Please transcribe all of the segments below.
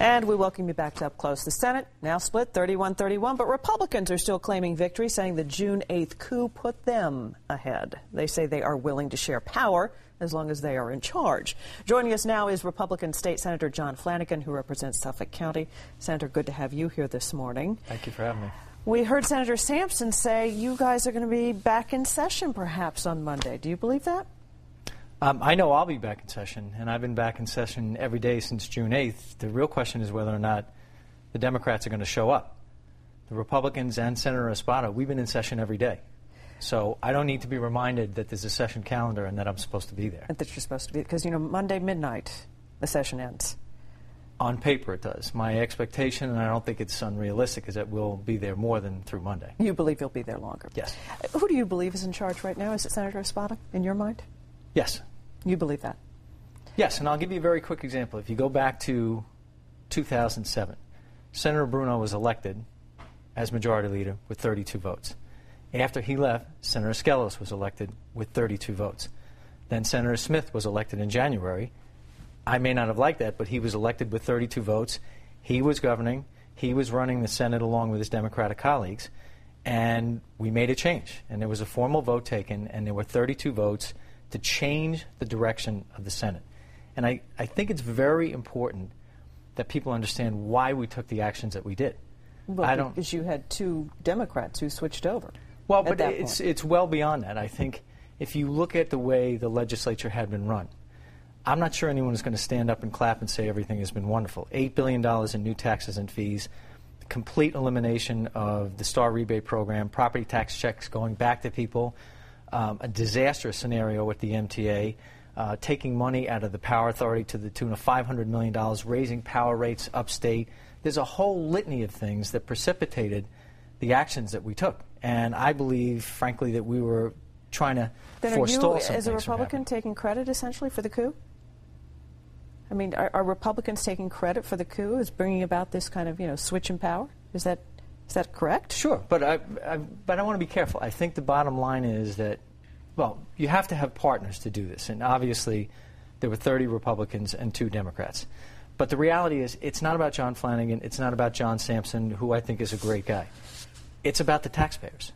And we welcome you back to Up Close. The Senate now split 31-31, but Republicans are still claiming victory, saying the June 8th coup put them ahead. They say they are willing to share power as long as they are in charge. Joining us now is Republican State Senator John Flanagan, who represents Suffolk County. Senator, good to have you here this morning. Thank you for having me. We heard Senator Sampson say you guys are going to be back in session perhaps on Monday. Do you believe that? I know I'll be back in session, and I've been back in session every day since June 8th. The real question is whether or not the Democrats are going to show up. The Republicans and Senator Espada, we've been in session every day. So I don't need to be reminded that there's a session calendar and that I'm supposed to be there. And that you're supposed to be, because, you know, Monday midnight, the session ends. On paper it does. My expectation, and I don't think it's unrealistic, is that we'll be there more than through Monday. You believe you'll be there longer? Yes. Who do you believe is in charge right now? Is it Senator Espada, in your mind? Yes. You believe that? Yes, and I'll give you a very quick example. If you go back to 2007, Senator Bruno was elected as Majority Leader with 32 votes. After he left, Senator Skelos was elected with 32 votes. Then Senator Smith was elected in January. I may not have liked that, but he was elected with 32 votes. He was governing. He was running the Senate along with his Democratic colleagues. And we made a change. And there was a formal vote taken, and there were 32 votes to change the direction of the Senate. And I think it's very important that people understand why we took the actions that we did. Well, because you had two Democrats who switched over. Well, but it's well beyond that. I think if you look at the way the legislature had been run, I'm not sure anyone is going to stand up and clap and say everything has been wonderful. $8 billion in new taxes and fees, complete elimination of the STAR rebate program, property tax checks going back to people, a disastrous scenario with the MTA, taking money out of the Power Authority to the tune of $500 million, raising power rates upstate. There's a whole litany of things that precipitated the actions that we took. And I believe, frankly, that we were trying to forestall some things. As a Republican, taking credit, essentially, for the coup? I mean, are Republicans taking credit for the coup as bringing about this kind of, you know, switch in power? Is that correct? Sure, but I want to be careful. I think the bottom line is that, well, you have to have partners to do this. And obviously, there were 30 Republicans and 2 Democrats. But the reality is, it's not about John Flanagan. It's not about John Sampson, who I think is a great guy. It's about the taxpayers.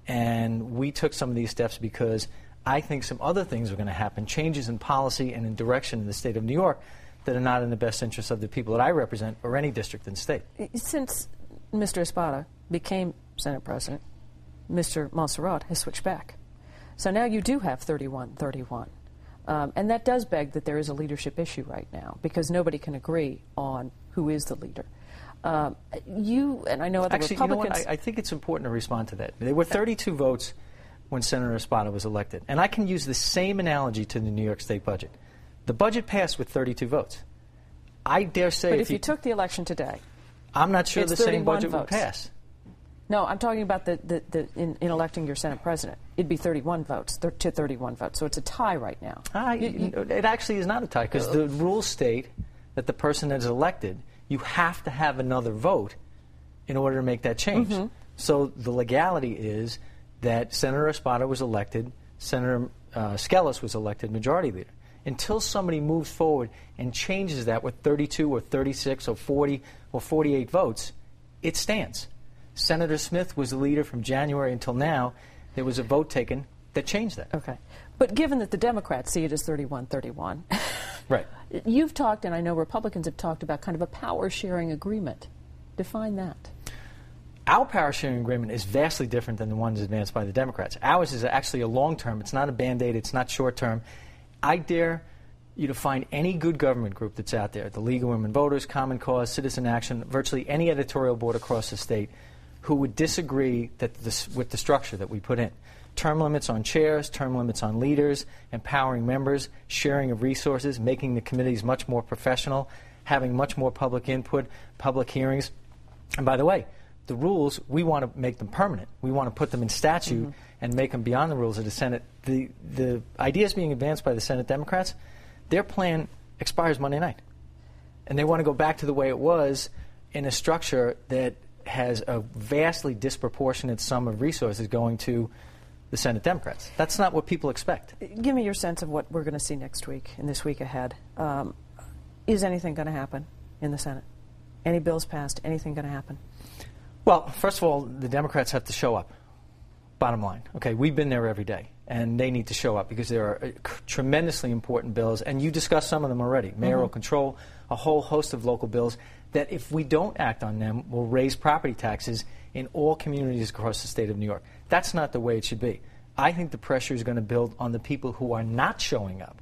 And we took some of these steps because I think some other things are going to happen, changes in policy and in direction in the state of New York that are not in the best interest of the people that I represent or any district in the state. Since Mr. Espada became Senate President, Mr. Montserrat has switched back. So now you do have 31-31. And that does beg that there is a leadership issue right now because nobody can agree on who is the leader. You and I know other Republicans... You know what? I think it's important to respond to that. There were 32 votes when Senator Espada was elected. And I can use the same analogy to the New York State budget. The budget passed with 32 votes. I dare say... But if you took the election today... I'm not sure the same budget would pass. No, I'm talking about in electing your Senate President. It'd be 31 votes to 31 votes. So it's a tie right now. It actually is not a tie because the rules state that the person that is elected, you have to have another vote in order to make that change. Mm-hmm. So the legality is that Senator Espada was elected, Senator Skelos was elected Majority Leader. Until somebody moves forward and changes that with 32 or 36 or 40 or 48 votes, it stands. Senator Smith was the leader from January until now. There was a vote taken that changed that. Okay. But given that the Democrats see it as 31-31, right. You've talked, and I know Republicans have talked about kind of a power-sharing agreement. Define that. Our power-sharing agreement is vastly different than the ones advanced by the Democrats. Ours is actually a long-term. It's not a Band-Aid. It's not short-term. I dare you to find any good government group that's out there, the League of Women Voters, Common Cause, Citizen Action, virtually any editorial board across the state, who would disagree with the structure that we put in. Term limits on chairs, term limits on leaders, empowering members, sharing of resources, making the committees much more professional, having much more public input, public hearings. And by the way, the rules, we want to make them permanent. We want to put them in statute and make them beyond the rules of the Senate. The ideas being advanced by the Senate Democrats, their plan expires Monday night. And they want to go back to the way it was in a structure that has a vastly disproportionate sum of resources going to the Senate Democrats. That's not what people expect. Give me your sense of what we're going to see next week and this week ahead. Is anything going to happen in the Senate? Any bills passed? Anything going to happen? Well, first of all, the Democrats have to show up. Bottom line. Okay, we've been there every day, and they need to show up because there are tremendously important bills, and you discussed some of them already. Mayoral control, a whole host of local bills that if we don't act on them will raise property taxes in all communities across the state of New York. That's not the way it should be. I think the pressure is going to build on the people who are not showing up.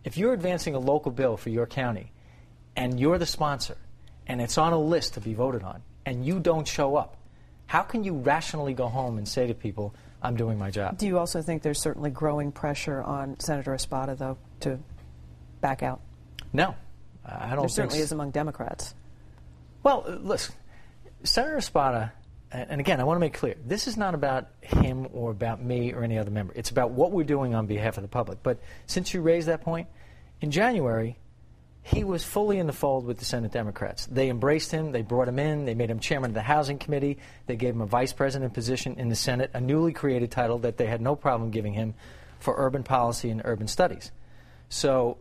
If you're advancing a local bill for your county, and you're the sponsor, and it's on a list to be voted on, and you don't show up, how can you rationally go home and say to people, I'm doing my job? Do you also think there's certainly growing pressure on Senator Espada, though, to back out? No. I don't there think certainly is among Democrats. Well, listen, Senator Espada, and again, I want to make clear, this is not about him or about me or any other member. It's about what we're doing on behalf of the public. But since you raised that point, in January, he was fully in the fold with the Senate Democrats. They embraced him. They brought him in. They made him chairman of the Housing Committee. They gave him a vice president position in the Senate, a newly created title that they had no problem giving him for urban policy and urban studies. So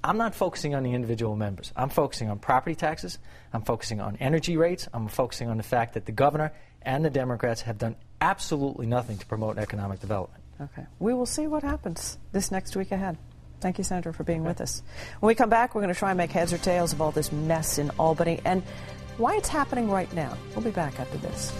I'm not focusing on the individual members. I'm focusing on property taxes. I'm focusing on energy rates. I'm focusing on the fact that the governor and the Democrats have done absolutely nothing to promote economic development. Okay. We will see what happens this next week ahead. Thank you, Senator, for being with us. When we come back, we're going to try and make heads or tails of all this mess in Albany and why it's happening right now. We'll be back after this.